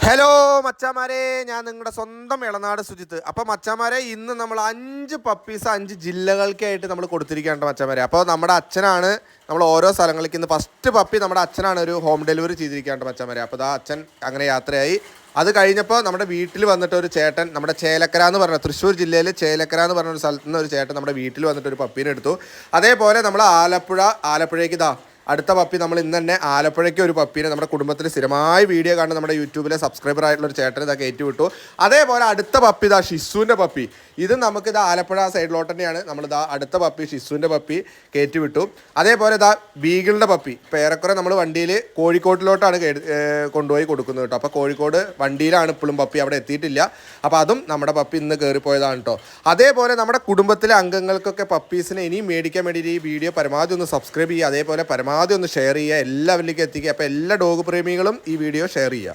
Hello മച്ചാമാരെ, ഞാൻ നിങ്ങളുടെ സ്വന്തം ഇളനാട് സുജിത്ത്. അപ്പോൾ മച്ചാമാരെ, ഇന്ന് നമ്മൾ 5 പപ്പീസ് 5 ജില്ലകൾക്കായിട്ട് നമ്മൾ കൊടുത്തിരിക്കുകയാണ് മച്ചാമാരെ. അപ്പോൾ നമ്മുടെ അച്ഛനാണ് നമ്മൾ ഓരോ സ്ഥലങ്ങളിലേക്ക് ഇന്ന് ഫസ്റ്റ് പപ്പി നമ്മുടെ അച്ഛനാണ് ഒരു ഹോം ഡെലിവറി ചെയ്തിരിക്കുകയാണ് മച്ചാമാരെ. അപ്പോൾ ആ അച്ഛൻ അങ്ങനെ യാത്രയായി. അത് കഴിഞ്ഞപ്പോൾ നമ്മുടെ വീട്ടിൽ വന്നിട്ട് ഒരു ചേട്ടൻ, നമ്മുടെ ചേലക്കര എന്ന് പറഞ്ഞ തൃശ്ശൂർ ജില്ലയിൽ ചേലക്കര എന്ന് പറഞ്ഞ ഒരു സ്ഥലത്ത് നിന്ന് ഒരു ചേട്ടൻ നമ്മുടെ വീട്ടിൽ വന്നിട്ട് ഒരു പപ്പീനെ എടുത്തു. അതേപോലെ നമ്മൾ ആലപ്പുഴയ്ക്ക് അടുത്ത പപ്പി നമ്മൾ ഇന്ന് തന്നെ ആലപ്പുഴയ്ക്ക് ഒരു പപ്പീനെ നമ്മുടെ കുടുംബത്തിൽ സ്ഥിരമായി വീഡിയോ കാണുന്ന നമ്മുടെ യൂട്യൂബിലെ സബ്സ്ക്രൈബർ ആയിട്ടുള്ള ഒരു ചേട്ടൻ ഇതാ കയറ്റി വിട്ടു. അതേപോലെ അടുത്ത പപ്പി ഷിസുവിൻ്റെ പപ്പി, ഇത് നമുക്ക് ആലപ്പുഴ സൈഡിലോട്ട് തന്നെയാണ്. നമ്മളിതാ അടുത്ത പപ്പി ഷിസുവിൻ്റെ പപ്പി കയറ്റി വിട്ടു. അതേപോലെ ബീഗിളിൻ്റെ പപ്പി ഇപ്പോൾ ഏറെക്കുറെ നമ്മൾ വണ്ടിയിൽ കോഴിക്കോട്ടിലോട്ടാണ് കൊണ്ടുപോയി കൊടുക്കുന്നത് കേട്ടോ. അപ്പോൾ കോഴിക്കോട് വണ്ടിയിലാണ് ഇപ്പോഴും പപ്പി, അവിടെ എത്തിയിട്ടില്ല. അപ്പോൾ അതും നമ്മുടെ പപ്പി ഇന്ന് കയറിപ്പോയതാണ് കേട്ടോ. അതേപോലെ നമ്മുടെ കുടുംബത്തിലെ അംഗങ്ങൾക്കൊക്കെ പപ്പീസിനെ ഇനിയും മേടിക്കാൻ വേണ്ടിയിട്ട് ഈ വീഡിയോ പരമാവധി ഒന്ന് സബ്സ്ക്രൈബ് ചെയ്യുക, അതേപോലെ പരമാവധി ഒന്ന് ഷെയർ ചെയ്യുക, എല്ലാവരിലേക്കും എത്തിക്കുക. അപ്പോൾ എല്ലാ ഡോഗ് പ്രേമികളും ഈ വീഡിയോ ഷെയർ ചെയ്യുക.